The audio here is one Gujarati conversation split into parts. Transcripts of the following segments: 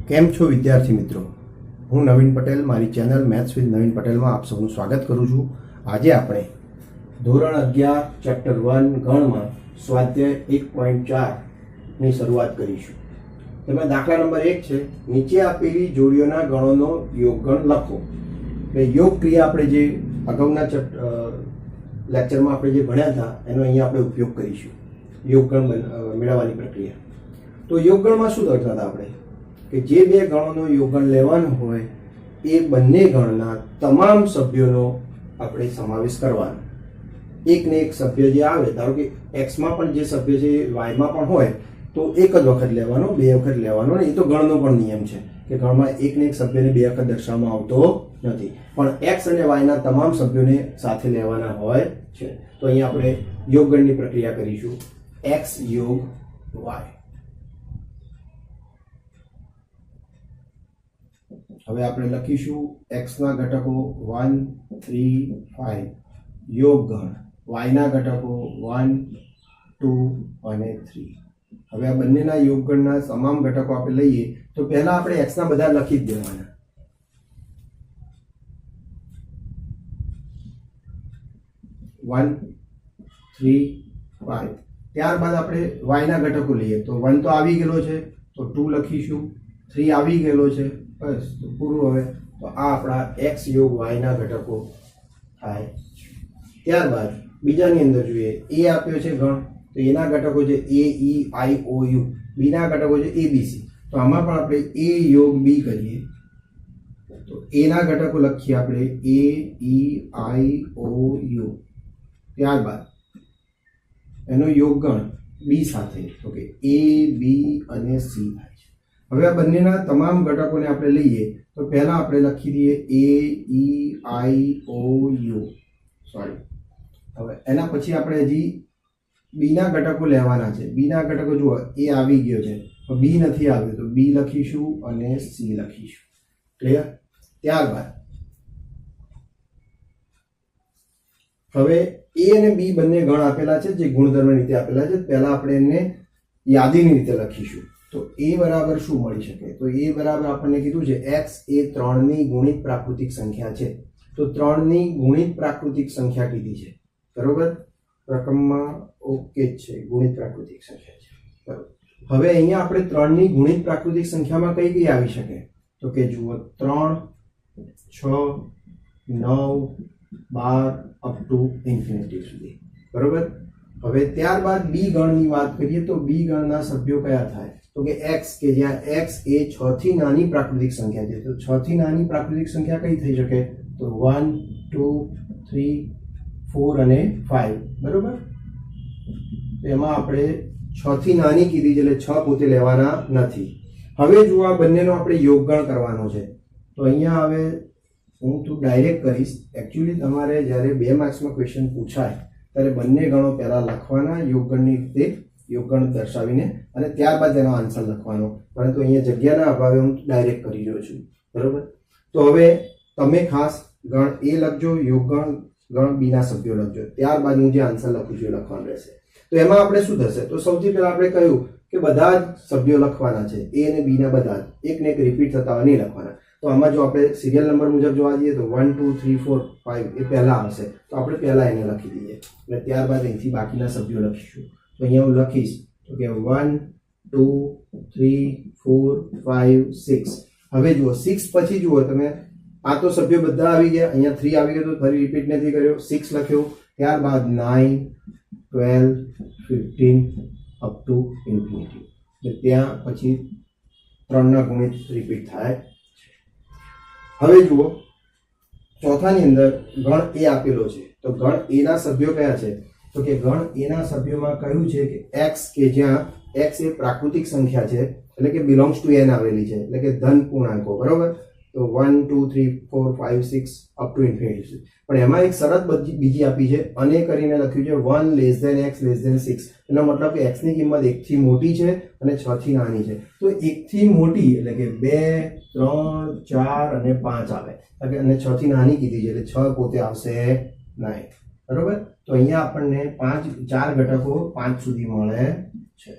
કેમ છો વિદ્યાર્થી મિત્રો? હું નવીન પટેલ, મારી ચેનલ મેથ્સ વિથ નવીન પટેલમાં આપ સૌનું સ્વાગત કરું છું. આજે આપણે ધોરણ 11 ચેપ્ટર 1 ગણમાં સ્વાધ્યાય 1.4 ની શરૂઆત કરીશું. તેમાં દાખલા નંબર 1 છે, નીચે આપેલી જોડીઓના ગણોનો યોગગણ લખો. એટલે યોગ ક્રિયા આપણે જે અગાઉના લેક્ચરમાં આપણે જે ભણ્યા હતા એનો અહીંયા આપણે ઉપયોગ કરીશું, યોગગણ મેળવવાની પ્રક્રિયા. તો યોગગણમાં શું કરતા હતા આપણે કે જે બે ગણોનો યોગગણ લેવાનો હોય એ બંને ગણના તમામ સભ્યોનો આપણે સમાવેશ કરવાનો. એકને એક સભ્ય જે આવે, ધારો કે એક્સમાં પણ જે સભ્ય છે વાયમાં પણ હોય તો એક જ વખત લેવાનો, બે વખત લેવાનો. એ તો ગણનો પણ નિયમ છે કે ગણમાં એકને એક સભ્યને બે વખત દર્શાવવામાં આવતો નથી, પણ એક્સ અને વાયના તમામ સભ્યોને સાથે લેવાના હોય છે. તો અહીંયા આપણે યોગગણની પ્રક્રિયા કરીશું, એક્સ યોગ વાય. હવે આપણે લખીશું x ના ઘટકો 1, 3, 5 યોગગણ, y ના ઘટકો 1, 2 અને 3. હવે આ બંનેના યોગગણના તમામ ઘટકો આપણે લઈએ તો પહેલા આપણે x ના બધા લખી જ દેવાના. વન, 3, 5. ત્યારબાદ આપણે y ના ઘટકો લઈએ તો 1 તો આવી ગયેલો છે તો 2 લખીશું, 3 આવી ગયેલો છે, બસ તો પૂરું. હવે તો આ આપણા x યોગ y ના ઘટકો થાય. ત્યારબાદ બીજાની અંદર જોઈએ, a આપ્યો છે ગણ તો એના ઘટકો છે a, e, i, o, u. b ના ઘટકો છે a, b, c. તો આમાં પણ આપણે a યોગ b કરીએ તો a ના ઘટકો લખીએ આપણે a, e, i, o, u. ત્યારબાદ એનો યોગગણ b સાથે તો કે a, b અને c થાય છે. હવે આ બંનેના તમામ ઘટકોને આપણે લઈએ તો પહેલા આપણે લખી દઈએ a, e, i, o, u. Sorry, હવે એના પછી આપણે હજી b ના ઘટકો લેવાના છે. b ના ઘટકો જુઓ, a આવી ગયો છે તો b નથી આવ્યો તો b લખીશું અને c લખીશું. ક્લિયર? ત્યારબાદ હવે a અને b બંને ગણ આપેલા છે જે ગુણધર્મ રીતે આપેલા છે. પહેલા આપણે એમને યાદીની રીતે લખીશું. તો a બરાબર શું મળી શકે? તો a બરાબર આપણને કીધું છે x એ 3 ની ગુણિત પ્રાકૃતિક સંખ્યા છે. તો 3 ની ગુણિત પ્રાકૃતિક સંખ્યા કીધી છે, બરોબર? રકમમાં ઓકે જ છે, ગુણિત પ્રાકૃતિક સંખ્યા છે, બરોબર. હવે અહીંયા આપણે 3 ની ગુણિત પ્રાકૃતિક સંખ્યામાં કઈ કઈ આવી શકે? તો કે જુઓ 3, 6, 9, 12 અપ ટુ ઇન્ફિનિટી સુધી, બરોબર. હવે ત્યારબાદ બી ગણની વાત કરીએ તો બી ગણના સભ્યો કયા થાય? તો કે x, કે જ્યાં x એ 6 થી નાની પ્રાકૃતિક સંખ્યા છે. તો 6 થી નાની પ્રાકૃતિક સંખ્યા કઈ થઈ શકે? તો 1, 2, 3, 4 અને 5, બરોબર. એમાં આપણે 6 થી નાની કીધી છે એટલે 6 પોતે લેવાના નથી. હવે જો આ બંનેનો આપણે યોગગણ કરવાનો છે તો અહીંયા હવે હું તું ડાયરેક્ટ કરીશ. એકચ્યુઅલી તમારે જ્યારે 2 માર્ક્સમાં ક્વેશ્ચન પૂછાય ત્યારે બંને ગણો પહેલા લખવાના યોગગણની રીતે, યોગગણ દર્શાવીને, અને ત્યારબાદ તેનો આન્સર લખવાનો. પરંતુ અહીંયા જગ્યાના અભાવે હું ડાયરેક્ટ કરી રહ્યો છું, બરોબર. તો હવે તમે ખાસ ગણ એ લખજો, યોગગણ ગણ બી ના સભ્યો લખજો. ત્યારબાદ હું જે આન્સર લખું છું એ લખવાનું રહેશે. તો એમાં આપણે શું થશે? તો સૌથી પહેલા આપણે કહ્યું કે બધા જ સભ્યો લખવાના છે, એ અને બી ના બધા જ, એકને એક રિપીટ થતા હોય નહીં લખવાના. તો આમાં જો આપણે સિરિયલ નંબર મુજબ જોવા જઈએ તો 1, 2, 3, 4, 5 એ પહેલા આવશે તો આપણે પહેલા એને લખી દઈએ અને ત્યારબાદ અહીંથી બાકીના સભ્યો લખીશું. તો અહીંયા હું લખીશ તો કે 1, 2, 3, 4, 5, 6. હવે જુઓ 6 પછી જુઓ તમે, આ તો સભ્યો બધા આવી ગયા, અહીંયા 3 આવી ગયો તો ફરી રિપીટ નથી કર્યો, 6 લખ્યો. ત્યારબાદ 9, 12, 15 અપ ટુ ઇન્ફિનિટી. ત્યાં પછી 3 ના ગુણિત રિપીટ થાય. હવે જુઓ ચોથાની અંદર ગણ એ આપેલો છે તો ગણ એ ના સભ્યો કયા છે? તો કે ગણ એ ના સભ્યોમાં કહ્યું છે કે x, કે જ્યાં x એ પ્રાકૃતિક સંખ્યા છે એટલે કે બિલોંગ્સ ટુ n આવેલી છે, એટલે કે ધન પૂર્ણાંકો, બરોબર. તો 1, 2, 3, 4, 5, 6 અપ ટુ ઇન્ફિનિટી. પણ એમાં એક શરત બીજી આપી છે, અને કરીને લખ્યું છે 1 less than x less than 6. એનો મતલબ કે x ની કિંમત 1 થી મોટી છે અને 6 થી નાની છે. તો 1 થી મોટી એટલે કે 2, 3, 4 અને 5 આવે, અને 6 થી નાની કીધી છે એટલે 6 પોતે આવશે નહીં, બરોબર. તો અહીંયા આપણને 4 ઘટકો 5 સુધી મળે છે.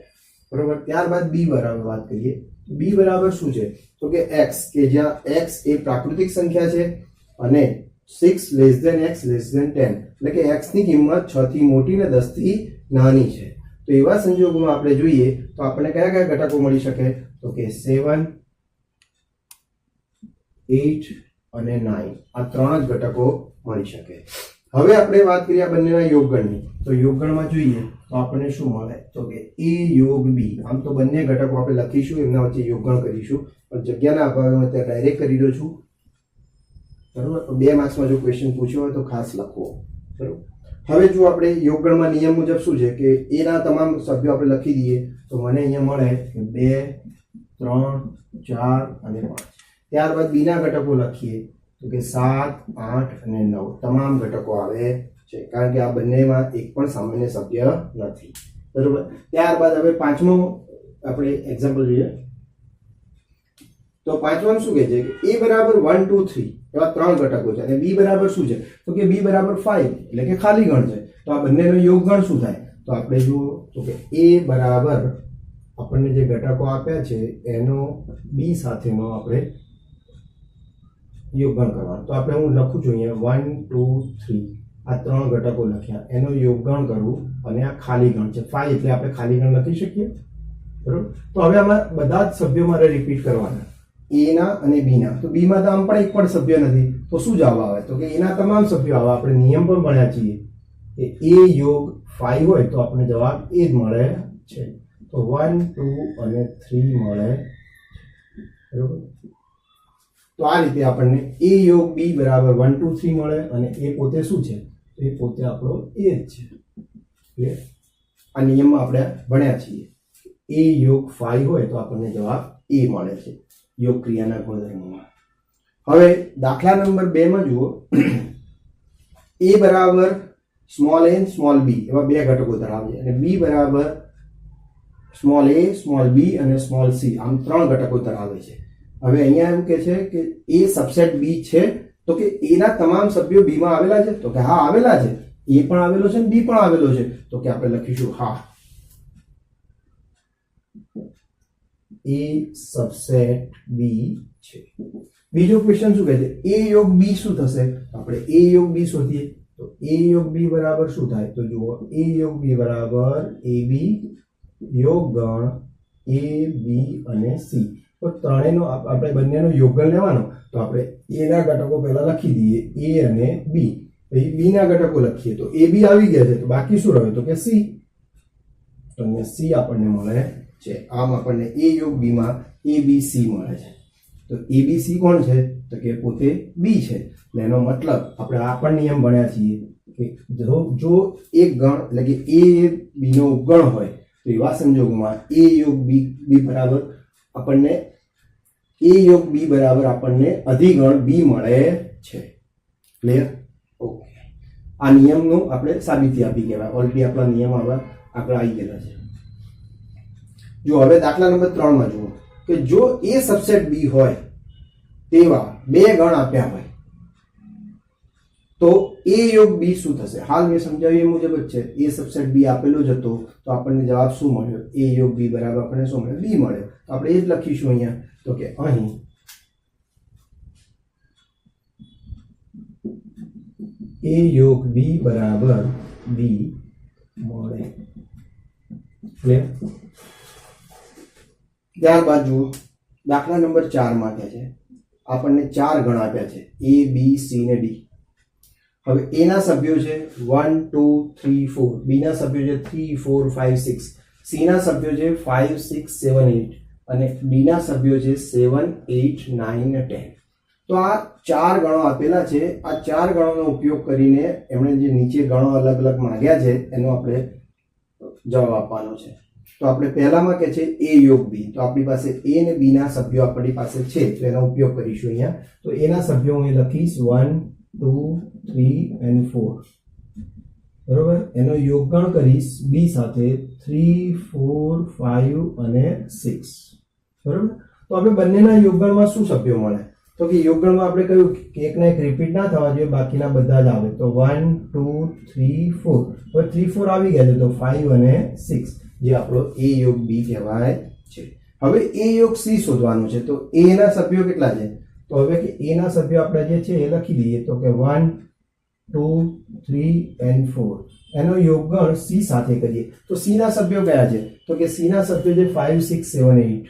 બરોબર. ત્યારબાદ બી બરાબર વાત કરીએ. બી બરાબર શું છે તો કે એક્સ, કે જ્યાં એક્સ એ પ્રાકૃતિક સંખ્યા છે અને 6 less than X less than 10, એટલે કે એક્સ ની કિંમત 6 થી મોટી ને 10 થી નાની છે. તો એવા સંજોગોમાં આપણે જોઈએ તો આપણને કયા કયા ઘટકો મળી શકે તો કે 7, 8 અને 9, આ ત્રણ જ ઘટકો મળી શકે. હવે આપણે વાત કરીએ આ બંનેના યોગગણની. તો યોગગણમાં જોઈએ તો આપણને શું મળે તો કે a યોગ b. આમ તો બંને ઘટકો આપણે લખીશું, એમના વચ્ચે યોગગણ કરીશું, પણ જગ્યાના અભાવે હું ત્યાં ડાયરેક્ટ કરી રહ્યો છું. બરોબર. તો 2 માર્ક્સમાં જો ક્વેશ્ચન પૂછ્યો હોય તો ખાસ લખવો. બરોબર. હવે જો આપણે યોગગણમાં નિયમ મુજબ શું છે કે a ના તમામ સભ્યો આપણે લખી દઈએ તો મને અહીંયા મળે કે 2, 3, 4 અને 5. ત્યારબાદ b ના ઘટકો લખીએ તો કે 7, 8 અને 9 તમામ ઘટકો આવે છે, કારણ કે આ બંનેમાં એક પણ સામાન્ય સભ્ય નથી. બરોબર. ત્યારબાદ હવે પાંચમો આપણે એક્ઝામ્પલ જોઈએ. તો પાંચમાં શું કહે છે કે a બરાબર 1, 2, 3 એવા ત્રણ ઘટકો છે અને b બરાબર શું છે તો કે b બરાબર 5 એટલે કે ખાલી ગણ છે. તો આ બંનેનો યોગગણ શું થાય તો આપણે જુઓ તો કે a બરાબર આપણને જે ઘટકો આપ્યા છે એનો b સાથેનો આપણે યોગગણ કરવાનું. તો આપણે હું લખું છું અહીંયા 1, 2, 3 આ ત્રણ ઘટકો લખ્યા, એનો યોગગણ કરવું અને આ ખાલી ગણ છે 5 એટલે આપણે ખાલી ગણ લખી શકીએ. બરોબર. તો હવે આમાં બધા જ સભ્યો મારે રિપીટ કરવાના, a ના અને b ના. તો b માં તો આમ પણ એક પણ સભ્ય નથી, તો શું જવાબ આવે તો કે a ના તમામ સભ્યો આવે. આપણે નિયમ પણ ભણ્યા છીએ કે a યોગ 5 હોય તો આપણને જવાબ એ જ મળે છે. તો 1, 2 અને 3 મળે. બરોબર. તો આ રીતે આપણને a યોગ b બરાબર 1, 2, 3 મળે અને એ પોતે શું છે એ પોતે આપણો a જ છે. આ નિયમમાં આપણે ભણ્યા છીએ a યોગ 5 હોય તો આપણને જવાબ a મળે છે યોગ ક્રિયાના ગુણધર્મોમાં. હવે દાખલા નંબર 2 માં જુઓ. a બરાબર સ્મોલ a સ્મોલ b એવા બે ઘટકો ધરાવે છે અને b બરાબર સ્મોલ a સ્મોલ b અને સ્મોલ c આમ ત્રણ ઘટકો ધરાવે છે. હવે અહીંયા એવું કે છે કે a સબસેટ b છે તો કે a ના તમામ સભ્યો b માં આવેલા છે તો કે હા આવેલા છે. a પણ આવેલો છે અને b પણ આવેલો છે તો કે આપણે લખીશું હા a સબસેટ b છે. બીજો ક્વેશ્ચન શું કહે છે a યોગ b શું થશે આપણે a યોગ b શોધીએ. તો a યોગ b બરાબર શું થાય તો જુઓ a યોગ b બરાબર ab યોગ ગણ a b અને c. તો ત્રણેયનો આપણે બંનેનો યોગગણ લેવાનો. તો આપણે a ના ઘટકો પહેલા લખી દઈએ a અને b, પછી b ના ઘટકો લખીએ તો a b આવી ગયા છે તો બાકી શું રહ્યું તો કે c. તો c આપણને મળે છે. આમ આપણને a યોગ b માં abc મળે છે. તો abc કોણ છે તો કે પોતે b છે. એટલે એનો મતલબ આપણે આ પણ નિયમ ભણ્યા છીએ કે જો એક ગણ એટલે કે a b નો ઉપગણ હોય તો એવા સંજોગોમાં a યોગ b બરાબર આપણને a યોગ b બરાબર આપણને અધિગણ b મળે છે. ક્લિયર? ઓકે. આ નિયમનું આપણે સાબિતી આપી કહેવાય. ઓલરેડી આપણા નિયમ આગળ આવી ગયેલા છે. જો હવે દાખલા નંબર 3 માં જુઓ કે જો a સબસેટ b હોય તેવા બે ગણ આપ્યા હોય તો a યોગ b શું થશે. હાલ મેં સમજાવ્યું એ મુજબ જ છે. a સબસેટ b આપેલો જ હતો તો આપણને જવાબ શું મળ્યો a યોગ b બરાબર આપણને શું મળે b મળે. તો આપણે એ જ લખીશું અહીંયા તો કે અહીં a યોગ b બરાબર b મળે. ત્યારબાદ જુઓ દાખલા નંબર 4 માં કહે છે આપણને 4 ગણ આપ્યા છે a b c ને d. હવે a ના સભ્યો છે 1, 2, 3, 4, b ના સભ્યો છે 3, 4, 5, 6, c ના સભ્યો છે 5, 6, 7, 8 અને d ના સભ્યો છે 7, 8, 9, 10. તો આ 4 ગણો આપેલા છે. આ 4 ગણોનો ઉપયોગ કરીને એમણે જે નીચે ગણો અલગ અલગ માંગ્યા છે એનો આપણે જવાબ આપવાનો છે. તો આપણે પહેલામાં કે છે a યોગ b. તો આપણી પાસે a અને b ના સભ્યો આપણી પાસે છે તો એનો ઉપયોગ કરીશું અહીંયા. તો a ના સભ્યો હું લખીશ 1, 2, 3 and 4. બરોબર. એનો યોગગણ કરીશ b સાથે 3, 4, 5 અને 6. બરોબર. તો આપણે બંનેના યોગગણમાં શું સભ્યો મળે તો કે યોગગણમાં આપણે કહ્યું કે એકના એક રિપીટ ના થવા જોઈએ, બાકીના બધા જ આવે. તો 1, 2, 3, 4. હવે 3, 4 આવી ગયા છે તો 5 અને 6. જે આપણો A યોગ B કહેવાય છે. હવે A યોગ C શોધવાનું છે. તો A ના સભ્યો કેટલા છે? તો હવે કે A ના સભ્યો આપણે જે છે એ લખી દઈએ. તો કે 1 2 3 and 4 એનો યોગગણ C સાથે કરીએ. તો C ના સભ્યો કયા છે? તો કે C ના સભ્યો છે 5 6 7 8.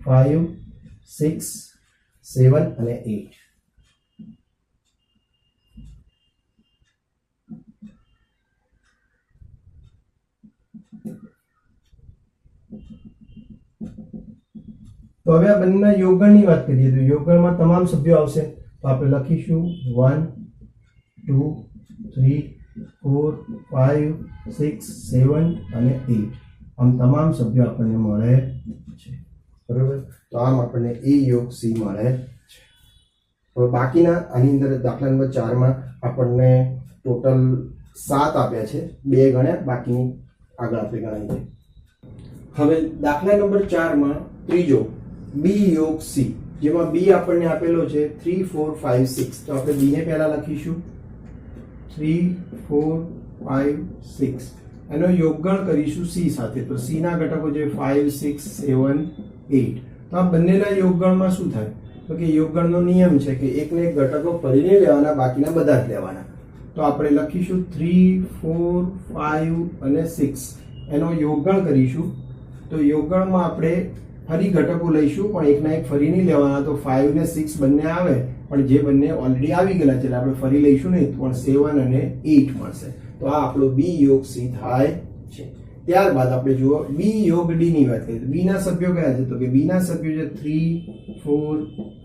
5 6 7 અને 8. તો હવે આ બંનેના યોગગણની વાત કરીએ તો યોગગણમાં તમામ સભ્યો આવશે. તો આપણે લખીશું 1 2 3 4 5 6 7 અને 8. આમ તમામ સભ્યો આપણને મળે છે. બરોબર. તો આમ આપણને A યોગ C મળે છે. હવે બાકીના આની અંદર દાખલા નંબર 4 માં આપણને ટોટલ 7 આપ્યા છે. 2 ગણ્યા, બાકીની આગળ આપણે ગણાવી છે. હવે દાખલા નંબર 4 માં ત્રીજો B યોગ C, જેમાં B આપણને આપેલો છે 3 4 5 6. તો આપણે B ને પહેલા લખીશું 3 4 5 6. એનો યોગગણ કરીશું C સાથે. તો C ના ઘટકો છે 5 6 7 8. તો આ બંનેના યોગગણમાં શું થાય? તો કે યોગગણનો નિયમ છે કે એકને એક ઘટકો ફરીને લેવાના, બાકીના બધા જ લેવાના. તો આપણે લખીશું 3 4 5 અને 6 એનો યોગગણ કરીશું. તો યોગગણમાં આપણે ફરી ઘટકો લઈશું, પણ એકના એક ફરી નહીં લેવાના. તો 5 ને 6 બંને આવે, પણ જે બંને ઓલરેડી આવી ગયેલા છે એટલે આપણે ફરી લઈશું નહીં, પણ 7 અને 8 મળશે. તો આ આપણો B યોગ C થાય છે. ત્યારબાદ આપણે જુઓ B યોગ D ની વાત કરીએ. તો B ના સભ્યો કયા છે? તો કે B ના સભ્યો છે 3 4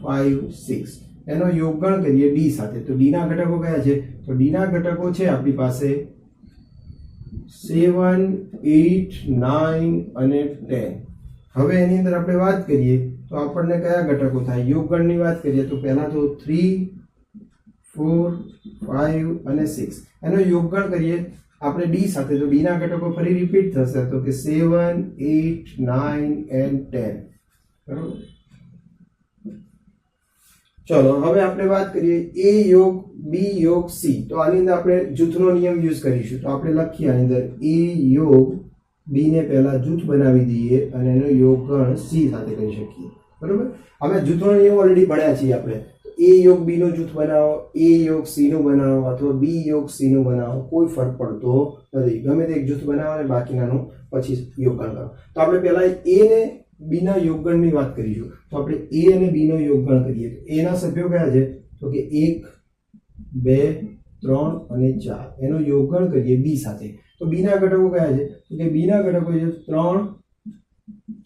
5 6. એનો યોગગણ કરીએ D સાથે. તો D ના ઘટકો કયા છે? તો D ના ઘટકો છે આપણી પાસે 7 8 9 અને 10. હવે એની અંદર આપણે વાત કરીએ તો આપણને કયા ઘટકો થાય? યોગગણની વાત કરીએ તો પહેલા તો 3 4 5 અને 6 એનો યોગગણ કરીએ આપણે D સાથે. તો D ના ઘટકો ફરી રિપીટ થશે. તો કે 7 8 9 and 10. બરોબર. ચલો હવે આપણે વાત કરીએ A યોગ B યોગ C. તો આની અંદર આપણે જૂથનો નિયમ યુઝ કરીશું. તો આપણે લખીએ આની અંદર A યોગ B ને પહેલા જૂથ બનાવી દઈએ અને એનો યોગગણ C સાથે કરી શકીએ. બરોબર. હવે જૂથનો નિયમ ઓલરેડી ભણ્યા છીએ આપણે. A યોગ B નું જૂથ બનાવો, A યોગ C નું બનાવો અથવા B યોગ C નું બનાવો, કોઈ ફરક પડતો નથી. ગમે તે એક જૂથ બનાવો અને બાકીનાનું પછી યોગગણ કરો. તો આપણે પહેલા A ને B ના યોગગણની વાત કરીશું. તો આપણે A અને B નો યોગગણ કરીએ. તો A ના સભ્યો કયા છે? તો કે 1 2 3 અને 4 એનો યોગગણ કરીએ B સાથે. તો B ના ઘટકો કયા છે? તો કે B ના ઘટકો છે 3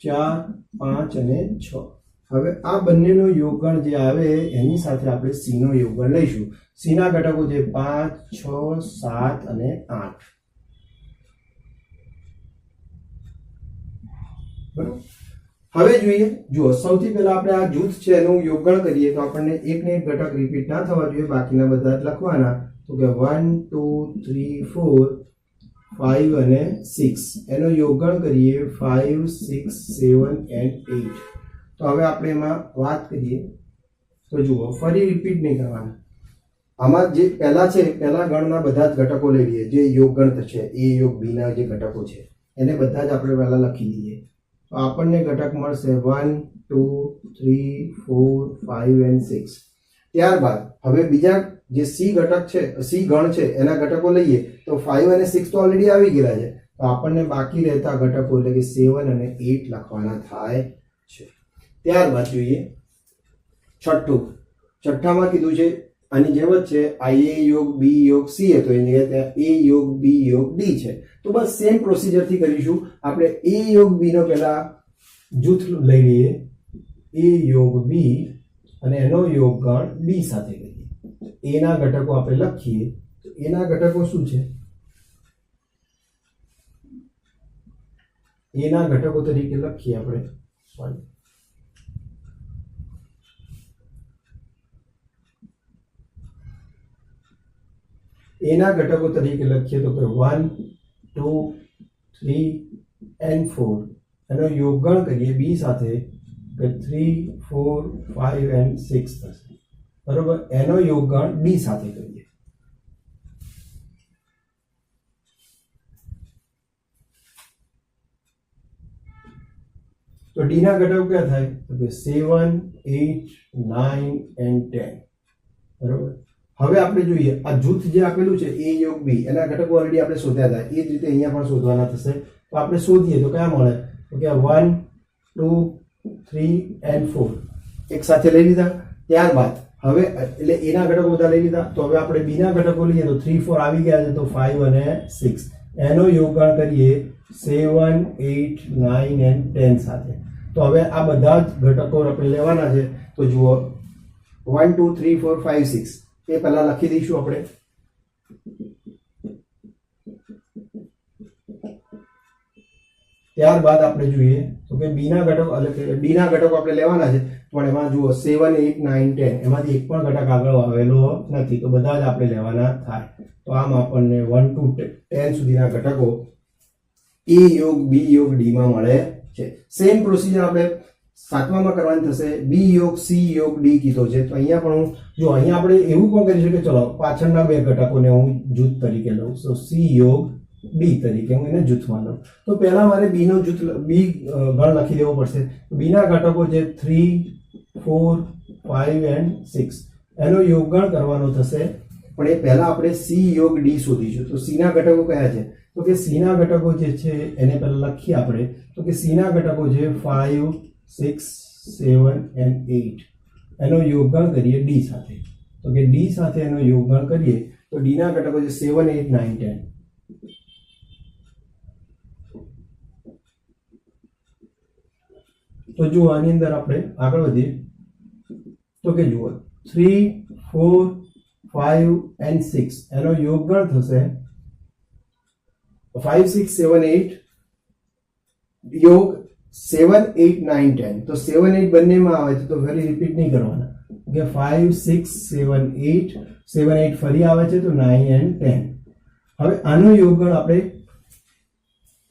4 5 અને 6. હવે આ બંનેનો યોગગણ જે આવે એની સાથે આપણે C નો યોગગણ લઈશું. C ના ઘટકો છે 5 6 7 અને 8. બરાબર. હવે જોઈએ, જુઓ સૌથી પહેલા આપણે આ જૂથ છે એનું યોગગણ કરીએ તો આપણને એકને એક ઘટક રિપીટ ના થવા જોઈએ, બાકીના બધા જ લખવાના. તો કે 1 2 3 4 5 અને 6 એનો યોગગણ કરીએ 5 6 7 and 8. તો હવે આપણે એમાં વાત કરીએ તો જુઓ ફરી રિપીટ નહીં કરવાના. આમાં જે પહેલા છે પહેલા ગણના બધા જ ઘટકો લઈ લઈએ. જે યોગગણ છે A યોગ B ના જે ઘટકો છે એને બધા જ આપણે પહેલા લખી દઈએ. તો આપણને ઘટક મળશે 1 2 3 4 5 and 6. ત્યારબાદ હવે બીજા જે C ઘટક છે, C ગણ છે એના ઘટકો લઈએ. તો 5 અને 6 તો ઓલરેડી આવી ગયેલા છે. તો આપણને બાકી રહેતા ઘટકો એટલે કે 7 અને 8 લખવાના થાય છે. ત્યારબાદ જોઈએ છઠ્ઠામાં કીધું છે આની જેમ જ છે A યોગ B યોગ C હતો એની જગ્યાએ ત્યાં A યોગ B યોગ D છે. તો બસ સેમ પ્રોસિજર થી કરીશું. આપણે A યોગ B નો પહેલા જૂથ લઈ લઈએ, A યોગ B, અને એનો યોગગણ B સાથે કરીએ. A ના ઘટકો આપણે લખીએ. તો A ના ઘટકો શું છે? A ના ઘટકો તરીકે લખીએ આપણે A ના ઘટકો તરીકે લખીએ તો કે 1 2 3 and 4 એનો યોગગણ કરીએ B સાથે કે 3 4 5 and 6 થશે. બરોબર. એનો યોગગણ D સાથે કરીએ. તો ડી ના ઘટકો ક્યાં થાય? તો કે 7, 8, 9 and 10. બરોબર. હવે આપણે જોઈએ આ જૂથ જે આપેલું છે a યોગ b એના ઘટકો ઓલરેડી આપણે શોધ્યા હતા. એ જ રીતે અહીંયા પણ શોધવાના થશે. તો આપણે શોધીએ તો કયા મળે? તો કે 1, 2, 3 and 4 એક સાથે લઈ લીધા. ત્યારબાદ હવે એટલે a ના ઘટકો બધા લઈ લીધા. તો હવે આપણે b ના ઘટકો લઈએ તો 3, 4 આવી ગયા છે, તો 5 અને 6 એનો યોગદાન કરીએ 7, 8, 9 and 10 સાથે. તો હવે આ બધા જ ઘટકો આપણે લેવાના છે. તો જુઓ 1, 2, 3, 4, 5, 6 એ પહેલા લખી દઈશું આપણે. ત્યારબાદ આપણે જોઈએ તો કે બી ના ઘટકો એટલે કે ડી ના ઘટકો આપણે લેવાના છે, પણ એમાં જુઓ 7, 8, 9, 10 એમાંથી એક પણ ઘટક આગળ આવેલો નથી, તો બધા જ આપણે લેવાના થાય. તો આમ આપણને 1 to 10 સુધીના ઘટકો એ યોગ બી યોગ ડી માં મળે છે. સેમ પ્રોસીજર આપણે સાતમામાં કરવાની થશે. બી યોગ સી યોગ ડી કીધો છે, તો અહીંયા પણ જો અહીંયા આપણે એવું પણ કરી શકીએ, ચલો પાછળના બે ઘટકોને હું જૂથ તરીકે લઉં. તો સી યોગ ડી તરીકે હું એને જૂથમાં લઉં. તો પહેલા મારે બી નો જૂથ બી ગણ લખી દેવો પડશે. બી ના ઘટકો છે 3, 4, 5 and 6 એનો યોગગણ કરવાનો થશે. પણ એ પહેલા આપણે સી યોગ ડી શોધીશું. તો સી ના ઘટકો કયા છે? તો કે સી ના ઘટકો જે છે એને પહેલા લખીએ આપણે. તો કે સી ના ઘટકો છે 5, 6, 7 and 8 એનો યોગગણ કરીએ ડી સાથે. તો કે ડી સાથે એનો યોગગણ કરીએ તો ડી ના ઘટકો છે 7, 8, 9, 10. તો જુઓ આની અંદર આપણે આગળ વધીએ તો કે જુઓ 3, 4, 5 and 6 એનો યોગગણ થશે 5, 6, 7, 8 યોગ 7, 8, 9, 10. તો 7, 8 બંનેમાં આવે છે, તો ફરી રિપીટ નહીં કરવાના. કે 5, 6, 7, 8 7, 8 ફરી આવે છે, તો 9 and 10. હવે આનો યોગગણ આપણે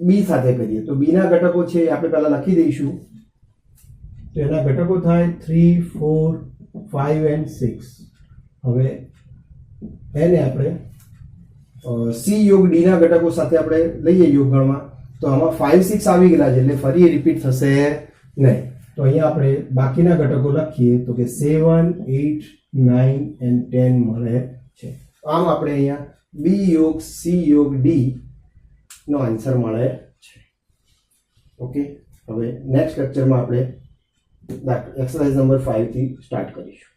બી સાથે કરીએ. તો બી ના ઘટકો છે આપણે પહેલા લખી દઈશું. તો એના ઘટકો થાય 3, 4, 5 and 6. હવે એને આપણે સી યોગ ડી ના ઘટકો સાથે આપણે લઈએ યોગગણમાં. તો આમાં 5, 6 આવી ગયેલા છે, એટલે ફરી રિપીટ થશે નહીં. તો અહીંયા આપણે બાકીના ઘટકો લખીએ તો કે 7, 8, 9 and 10 મળે છે. આમ આપણે અહીંયા બી યોગ સી યોગ ડી નો આન્સર મળે છે. ઓકે, હવે નેક્સ્ટ લેક્ચરમાં આપણે એક્સરસાઇઝ નંબર 5 થી સ્ટાર્ટ કરીશું.